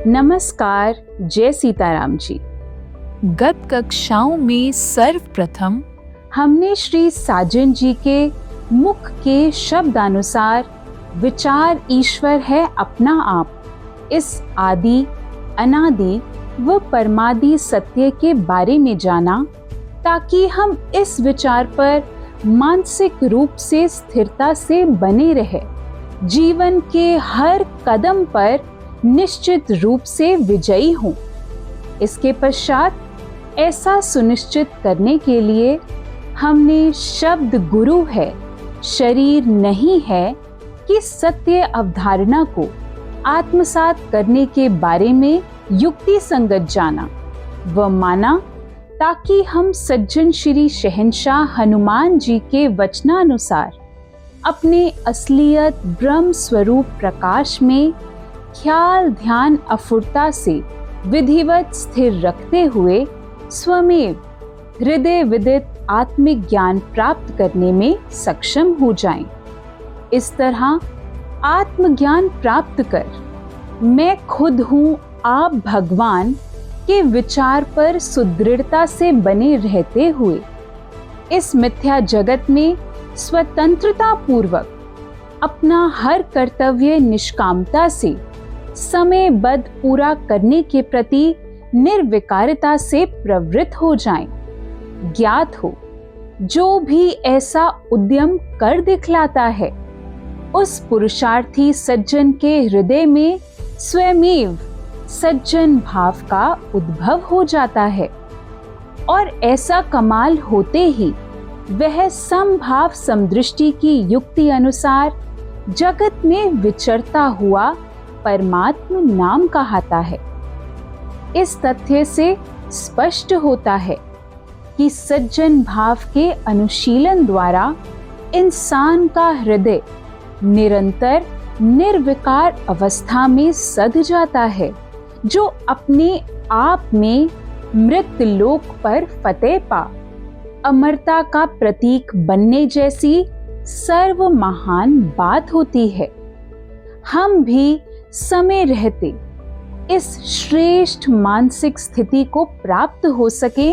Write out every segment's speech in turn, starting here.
नमस्कार, जय सीताराम जी। गत कक्षाओं में सर्वप्रथम हमने श्री साजन जी के मुख के शब्दानुसार विचार ईश्वर है अपना आप, इस आदि अनादि व परमादि सत्य के बारे में जाना, ताकि हम इस विचार पर मानसिक रूप से स्थिरता से बने रहे, जीवन के हर कदम पर निश्चित रूप से विजयी हों। इसके पश्चात ऐसा सुनिश्चित करने के लिए हमने शब्द गुरु है, शरीर नहीं है कि सत्य अवधारणा को आत्मसात करने के बारे में युक्ति संगत जाना व माना, ताकि हम सज्जन श्री शहंशाह हनुमान जी के वचनानुसार अपने असलियत ब्रह्म स्वरूप प्रकाश में ख्याल ध्यान अफुरता से विधिवत स्थिर रखते हुए स्वमेव हृदय विदित आत्मिक ज्ञान प्राप्त करने में सक्षम हो जाएं। इस तरह आत्मज्ञान प्राप्त कर मैं खुद हूँ आप भगवान के विचार पर सुदृढ़ता से बने रहते हुए इस मिथ्या जगत में स्वतंत्रता पूर्वक अपना हर कर्तव्य निष्कामता से समयबद्ध पूरा करने के प्रति निर्विकारता से प्रवृत्त हो जाएं। ज्ञात हो, जो भी ऐसा उद्यम कर दिखलाता है, उस पुरुषार्थी सज्जन के हृदय में स्वयमेव सज्जन भाव का उद्भव हो जाता है और ऐसा कमाल होते ही वह समभाव समदृष्टि की युक्ति अनुसार जगत में विचरता हुआ परमात्म नाम कहाता है। इस तथ्य से स्पष्ट होता है कि सज्जन भाव के अनुशीलन द्वारा इंसान का हृदय निरंतर निर्विकार अवस्था में सध जाता है, जो अपने आप में मृत लोक पर फतेह पा अमरता का प्रतीक बनने जैसी सर्व महान बात होती है। हम भी समय रहते इस श्रेष्ठ मानसिक स्थिति को प्राप्त हो सके,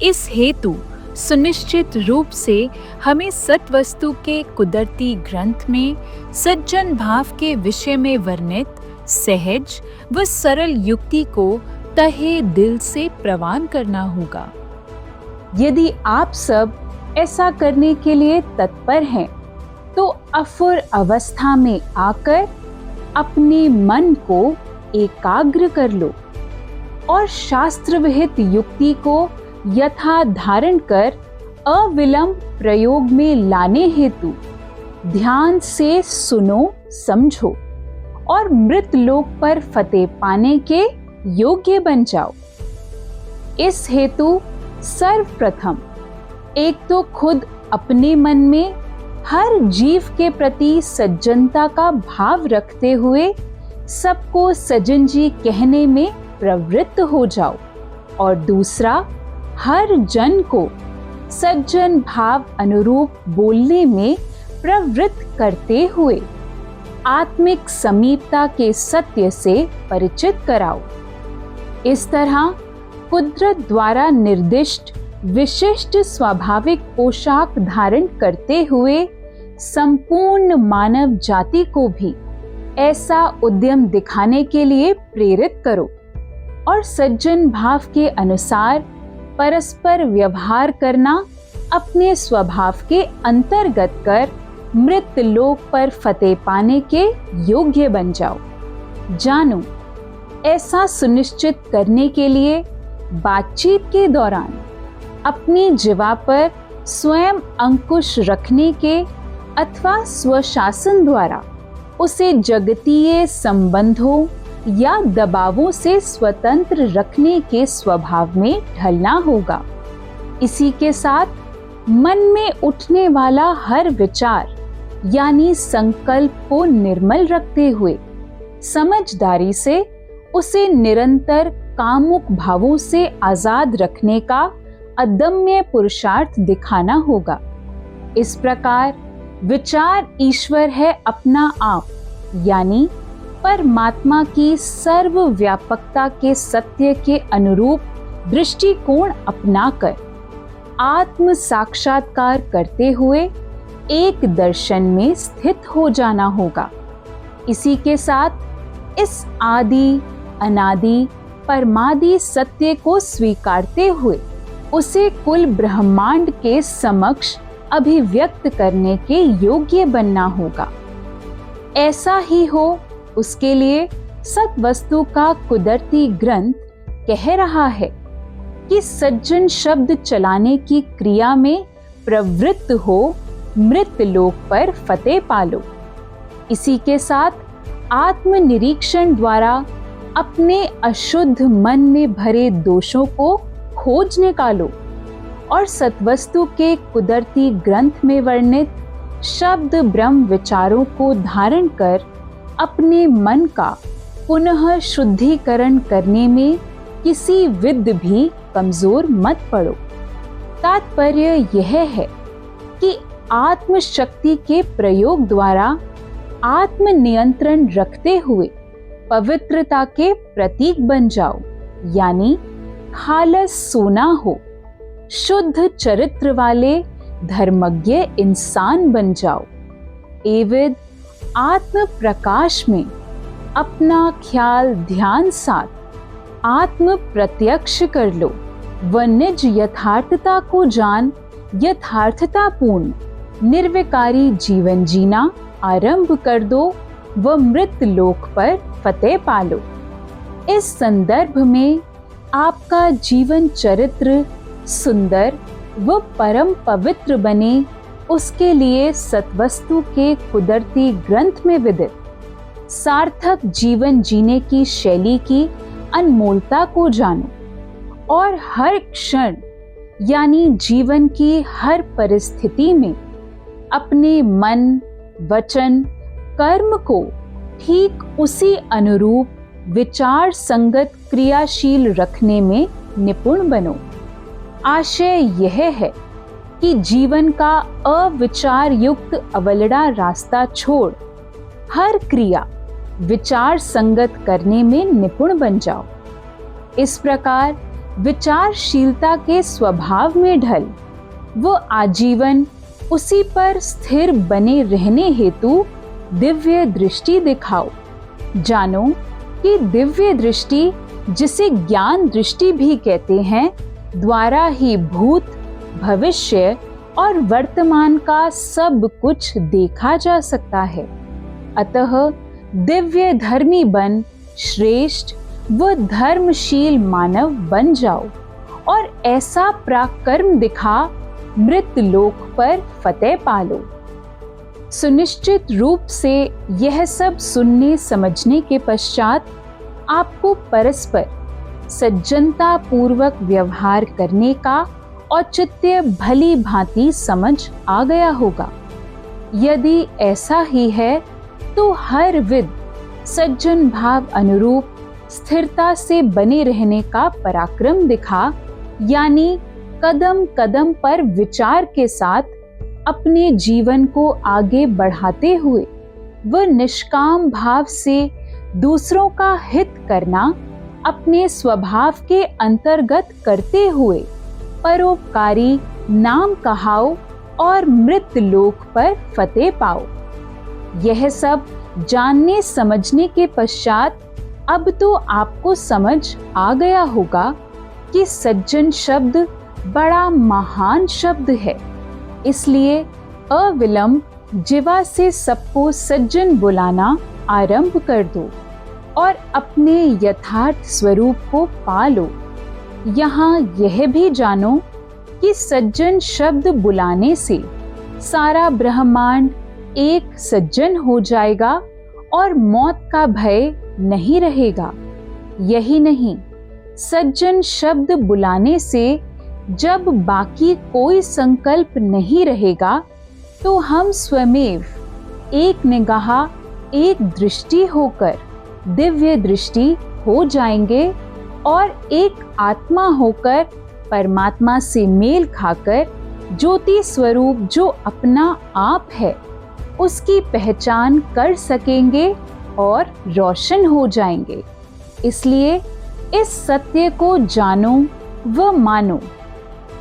इस हेतु सुनिश्चित रूप से हमें सत्वस्तु के कुदरती ग्रंथ में सज्जन भाव के विषय में वर्णित सहज व सरल युक्ति को तहे दिल से प्रवान करना होगा। यदि आप सब ऐसा करने के लिए तत्पर हैं, तो अफुर अवस्था में आकर अपने मन को एकाग्र कर लो और शास्त्र विहित युक्ति को यथा धारण कर अविलंब प्रयोग में लाने हेतु ध्यान से सुनो समझो और मृत लोक पर फतेह पाने के योग्य बन जाओ। इस हेतु सर्वप्रथम एक तो खुद अपने मन में हर जीव के प्रति सज्जनता का भाव रखते हुए सबको सज्जन जी कहने में प्रवृत्त हो जाओ, और दूसरा हर जन को सज्जन भाव अनुरूप बोलने में प्रवृत्त करते हुए आत्मिक समीपता के सत्य से परिचित कराओ। इस तरह कुदरत द्वारा निर्दिष्ट विशिष्ट स्वाभाविक पोशाक धारण करते हुए संपूर्ण मानव जाति को भी ऐसा उद्यम दिखाने के लिए प्रेरित करो और सज्जन भाव के अनुसार परस्पर व्यवहार करना अपने स्वभाव के अंतर्गत कर मृत लोक पर फतेह पाने के योग्य बन जाओ। जानो, ऐसा सुनिश्चित करने के लिए बातचीत के दौरान अपनी जिह्वा पर स्वयं अंकुश रखने के अथवा स्वशासन द्वारा उसे जगतीय संबंधों या दबावों से स्वतंत्र रखने के स्वभाव में ढलना होगा। इसी के साथ मन में उठने वाला हर विचार यानी संकल्प को निर्मल रखते हुए समझदारी से उसे निरंतर कामुक भावों से आजाद रखने का अदम्य पुरुषार्थ दिखाना होगा। इस प्रकार विचार ईश्वर है अपना आप यानी परमात्मा की सर्वव्यापकता के सत्य के अनुरूप दृष्टिकोण अपनाकर आत्म साक्षात्कार करते हुए एक दर्शन में स्थित हो जाना होगा। इसी के साथ इस आदि अनादि परमादि सत्य को स्वीकारते हुए उसे कुल ब्रह्मांड के समक्ष अभिव्यक्त करने के योग्य बनना होगा। ऐसा ही हो उसके लिए सत्वस्तु का कुदरती ग्रंथ कह रहा है कि सज्जन शब्द चलाने की क्रिया में प्रवृत्त हो मृत लोक पर फतेह पालो। इसी के साथ आत्मनिरीक्षण द्वारा अपने अशुद्ध मन में भरे दोषों को खोज निकालो और सत्वस्तु के कुदरती ग्रंथ में वर्णित शब्द ब्रह्म विचारों को धारण कर अपने मन का पुनः शुद्धिकरण करने में किसी विद भी कमजोर मत पड़ो। तात्पर्य यह है कि आत्म शक्ति के प्रयोग द्वारा आत्म नियंत्रण रखते हुए पवित्रता के प्रतीक बन जाओ यानी खालस सोना हो, शुद्ध चरित्र वाले धर्मज्ञ इंसान बन जाओ। एवं आत्म प्रकाश में अपना ख्याल ध्यान साथ आत्म प्रत्यक्ष कर लो व निज यथार्थता को जान यथार्थता पूर्ण निर्विकारी जीवन जीना आरंभ कर दो व मृत लोक पर फतेह पालो। इस संदर्भ में आपका जीवन चरित्र सुंदर व परम पवित्र बने उसके लिए सत्वस्तु के कुदरती ग्रंथ में विदित सार्थक जीवन जीने की शैली की अनमोलता को जानो और हर क्षण यानी जीवन की हर परिस्थिति में अपने मन वचन कर्म को ठीक उसी अनुरूप विचार संगत क्रियाशील रखने में निपुण बनो। आशय यह है कि जीवन का अविचार युक्त अवलड़ा रास्ता छोड़ हर क्रिया विचार संगत करने में निपुण बन जाओ। इस प्रकार विचारशीलता के स्वभाव में ढल वो आजीवन उसी पर स्थिर बने रहने हेतु दिव्य दृष्टि दिखाओ। जानो कि दिव्य दृष्टि जिसे ज्ञान दृष्टि भी कहते हैं द्वारा ही भूत भविष्य और वर्तमान का सब कुछ देखा जा सकता है। अतः दिव्य धर्मी बन श्रेष्ठ व धर्मशील मानव बन जाओ और ऐसा प्राकर्म दिखा मृत लोक पर फतेह पालो। सुनिश्चित रूप से यह सब सुनने समझने के पश्चात आपको परस्पर सज्जनता पूर्वक व्यवहार करने का औचित्य भली भांति समझ आ गया होगा। यदि ऐसा ही है तो हर विद सज्जन भाव अनुरूप स्थिरता से बने रहने का पराक्रम दिखा यानी कदम कदम पर विचार के साथ अपने जीवन को आगे बढ़ाते हुए व निष्काम भाव से दूसरों का हित करना अपने स्वभाव के अंतर्गत करते हुए परोपकारी नाम कहाओ और मृत लोक पर फतेह पाओ। यह सब जानने समझने के पश्चात अब तो आपको समझ आ गया होगा कि सज्जन शब्द बड़ा महान शब्द है। इसलिए अविलंब जिवा से सबको सज्जन बुलाना आरंभ कर दो और अपने यथार्थ स्वरूप को पा लो। यहाँ यह भी जानो कि सज्जन शब्द बुलाने से सारा ब्रह्मांड एक सज्जन हो जाएगा और मौत का भय नहीं रहेगा। यही नहीं, सज्जन शब्द बुलाने से जब बाकी कोई संकल्प नहीं रहेगा तो हम स्वयमेव एक निगाह, एक दृष्टि होकर दिव्य दृष्टि हो जाएंगे और एक आत्मा होकर परमात्मा से मेल खाकर ज्योति स्वरूप जो अपना आप है उसकी पहचान कर सकेंगे और रोशन हो जाएंगे। इसलिए इस सत्य को जानो व मानो।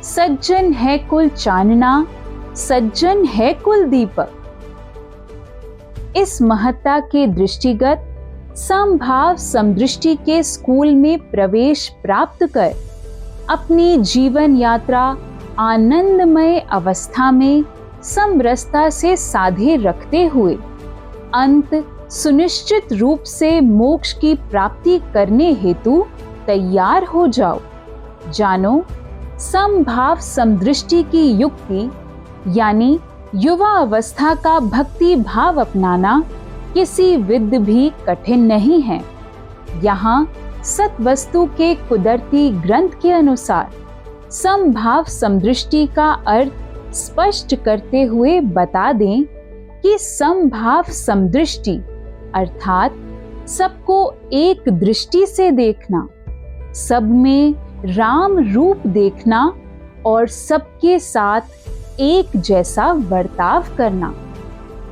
सज्जन है कुल चानना, सज्जन है कुल दीपक। इस महत्ता के दृष्टिगत समभाव समदृष्टि के स्कूल में प्रवेश प्राप्त कर अपनी जीवन यात्रा आनंदमय अवस्था में समरसता से साधे रखते हुए अंत सुनिश्चित रूप से मोक्ष की प्राप्ति करने हेतु तैयार हो जाओ। जानो, समभाव समदृष्टि की युक्ति यानी युवा अवस्था का भक्ति भाव अपनाना किसी विद्य भी कठिन नहीं है। यहाँ सत्वस्तु के कुदरती ग्रंथ के अनुसार समभाव समदृष्टि का अर्थ स्पष्ट करते हुए बता दें कि समभाव समदृष्टि अर्थात सबको एक दृष्टि से देखना, सब में राम रूप देखना और सबके साथ एक जैसा बर्ताव करना।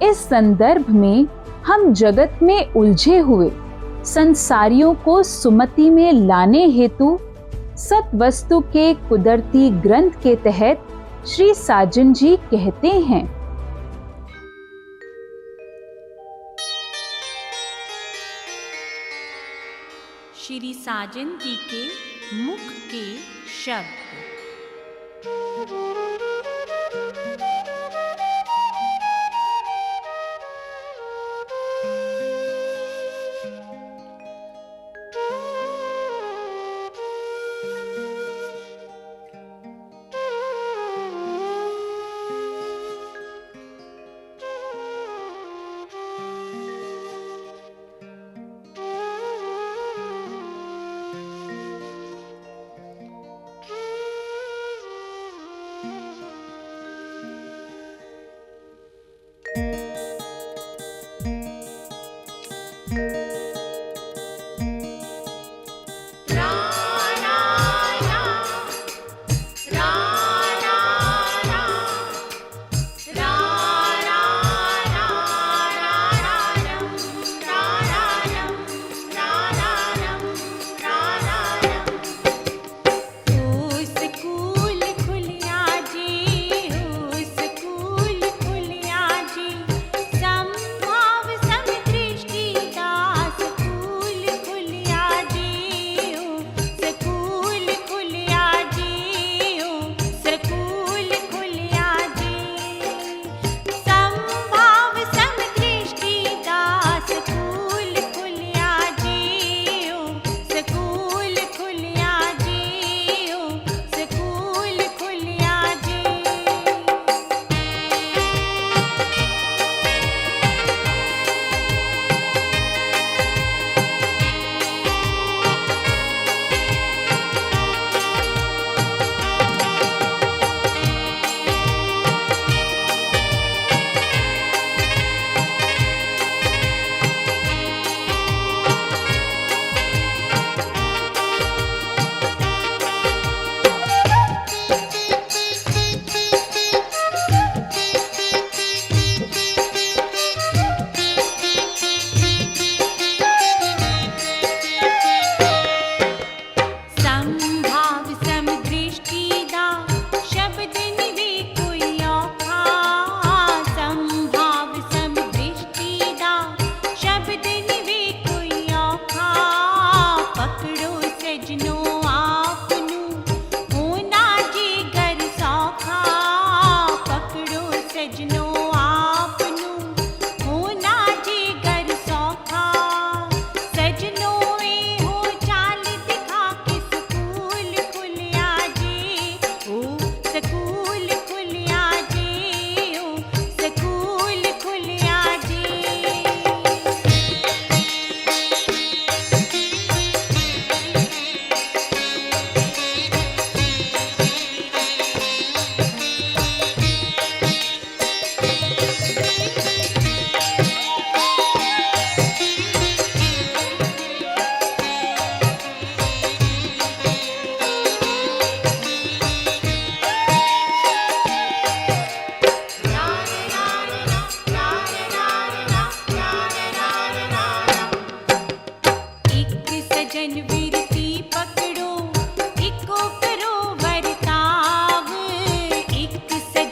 इस संदर्भ में हम जगत में उलझे हुए संसारियों को सुमति में लाने हेतु सत्वस्तु के कुदरती ग्रंथ के तहत श्री साजन जी कहते हैं, श्री साजन जी के मुख के शब्द।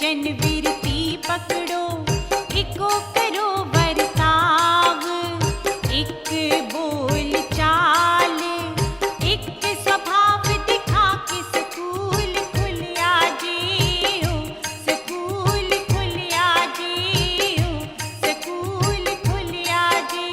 सज्जन विरती पकड़ो, इको करो बर्ताव, एक बोल चाल, एक स्वभाव दिखा के स्कूल खुल आजे हो, स्कूल खुल आजे हो, स्कूल खुल आजे।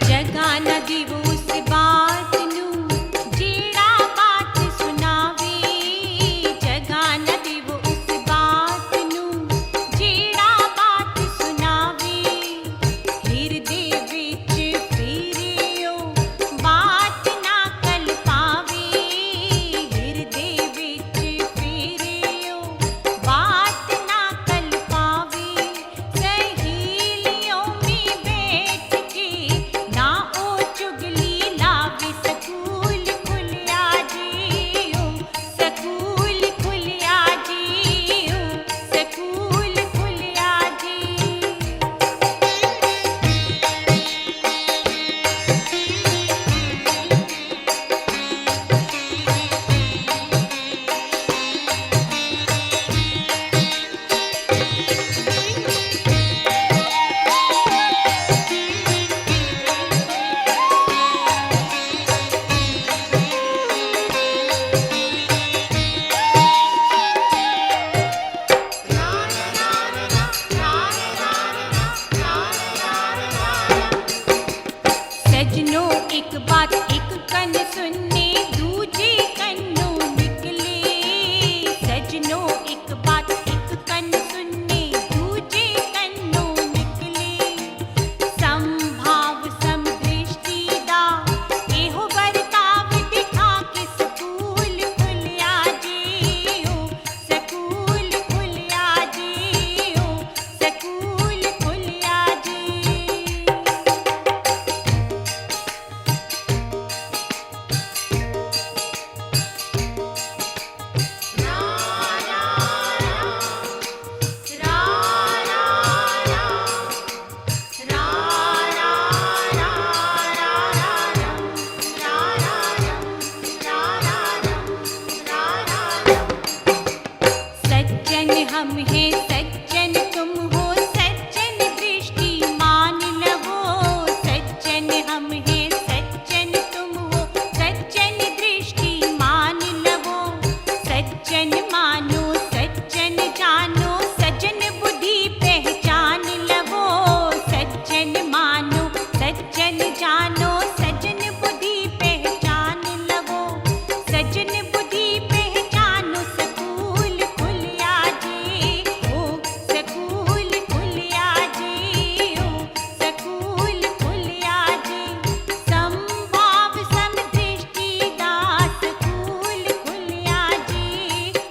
जगा न दिवो उस बात नू, जेड़ा बात सुनावे, जगा न दिवो उस बात नू, जेड़ा बात सुनावे, हिरदे विच फेरियो, बात ना कल पावे, हिरदे विच फेरियो, बात ना कल पावे, सहेलियों में बैठ के ना ओ चुगली लावे, स्कूल खुल आजे हो, स्कूल खुल आजे हो, स्कूल खुल आजे। सजनों एक बात एक कन सुनने, दूजे कन्नों निकले, सजनों एक बात एक कन सुनने, दूजे कन्नों निकले, संभाव समदृष्टि दा एहो बर्ताव दिखा के स्कूल खुल आजे हो, स्कूल खुल आजे हो, स्कूल खुल आजे। सज्जन हम हैं सज्जन तुम हो, सज्जन दृष्टि मान लवो, सज्जन हम हैं सज्जन तुम हो, सज्जन दृष्टि मान लवो, सज्जन मानो सज्जन जानो, सज्जन बुद्धि पहचान लवो, सज्जन मानो सज्जन जानो, सज्जन बुद्धि पहचान लवो, सज्जन बुद्धि पहचानो, स्कूल खुल आजे हो, स्कूल खुल आजे हो, स्कूल खुल आजे, संभाव समदृष्टि दा स्कूल खुल आजे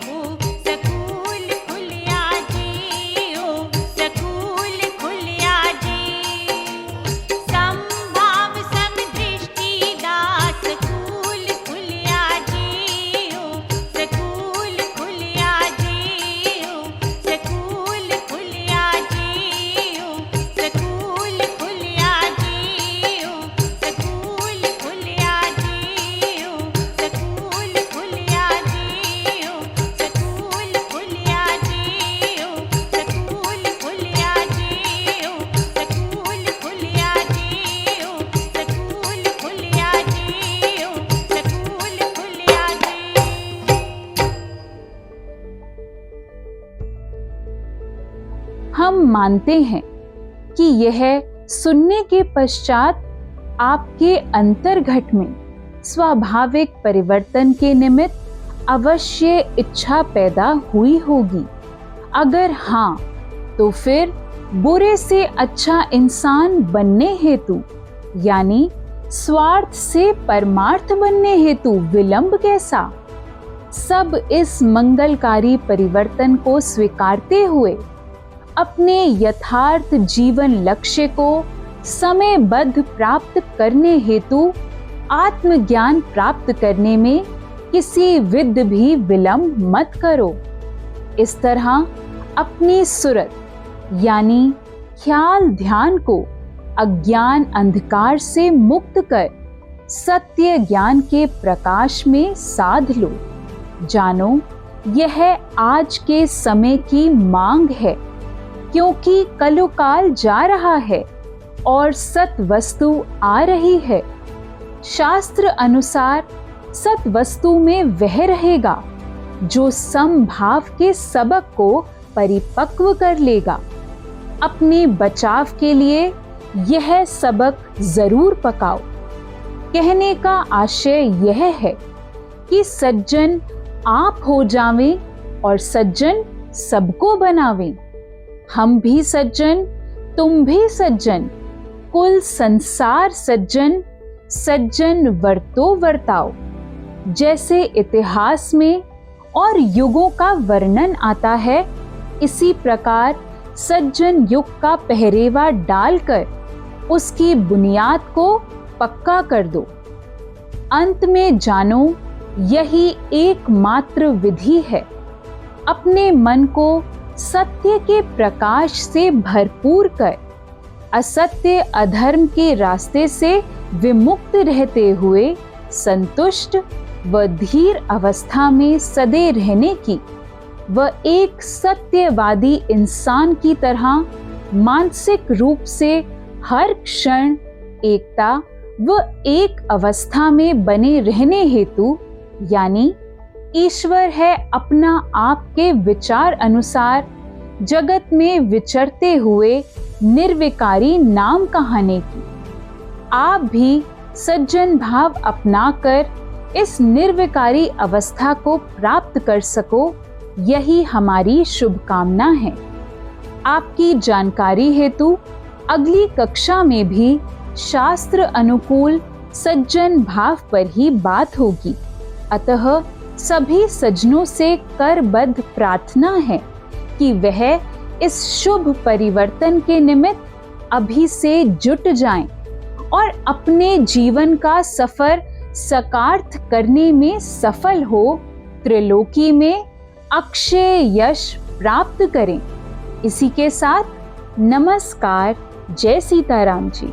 हो, स्कूल खुल आजे हो, स्कूल खुल आजे, संभाव समदृष्टि दा स्कूल खुल आजे हो, स्कूल खुल आजे हो, स्कूल खुल आजे हो, स्कूल खुल आजे हो, स्कूल खुल आजे हो, स्कूल खुल आजे हो, स्कूल खुल आजे हो, स्कूल खुल आजे हो, स्कूल खुल आजे हो, स्कूल खुल आजे हो, स्कूल खुल आजे। हम मानते हैं कि यह सुनने के पश्चात आपके अंतर्घट में स्वाभाविक परिवर्तन के निमित्त अवश्य इच्छा पैदा हुई होगी। अगर हाँ, तो फिर बुरे से अच्छा इंसान बनने हेतु यानी स्वार्थ से परमार्थ बनने हेतु विलंब कैसा? सब इस मंगलकारी परिवर्तन को स्वीकारते हुए अपने यथार्थ जीवन लक्ष्य को समयबद्ध प्राप्त करने हेतु आत्मज्ञान प्राप्त करने में किसी विध भी विलंब मत करो। इस तरह अपनी सुरत यानी ख्याल ध्यान को अज्ञान अंधकार से मुक्त कर सत्य ज्ञान के प्रकाश में साध लो। जानो, यह आज के समय की मांग है, क्योंकि कलुकाल जा रहा है और सत वस्तु आ रही है। शास्त्र अनुसार सत वस्तु में वह रहेगा जो समभाव के सबक को परिपक्व कर लेगा। अपने बचाव के लिए यह सबक जरूर पकाओ। कहने का आशय यह है कि सज्जन आप हो जावें और सज्जन सबको बनावें। हम भी सज्जन, तुम भी सज्जन, कुल संसार सज्जन, सज्जन वर्तो वर्ताओ। जैसे इतिहास में और युगों का वर्णन आता है, इसी प्रकार सज्जन युग का पहरेवा डालकर उसकी बुनियाद को पक्का कर दो। अंत में जानो, यही एकमात्र विधि है अपने मन को सत्य के प्रकाश से भरपूर कर असत्य अधर्म के रास्ते से विमुक्त रहते हुए संतुष्ट व धीर अवस्था में सदै रहने की व एक सत्यवादी इंसान की तरह मानसिक रूप से हर क्षण एकता व एक अवस्था में बने रहने हेतु यानी ईश्वर है अपना आप के विचार अनुसार जगत में विचरते हुए निर्विकारी नाम कहाने की। आप भी सज्जन भाव अपनाकर इस निर्विकारी अवस्था को प्राप्त कर सको, यही हमारी शुभकामना है। आपकी जानकारी हेतु अगली कक्षा में भी शास्त्र अनुकूल सज्जन भाव पर ही बात होगी। अतः सभी सज्जनों से करबद्ध प्रार्थना है कि वह इस शुभ परिवर्तन के निमित्त अभी से जुट जाएं और अपने जीवन का सफर सकार्थ करने में सफल हो त्रिलोकी में अक्षय यश प्राप्त करें। इसी के साथ नमस्कार। जय सीताराम जी।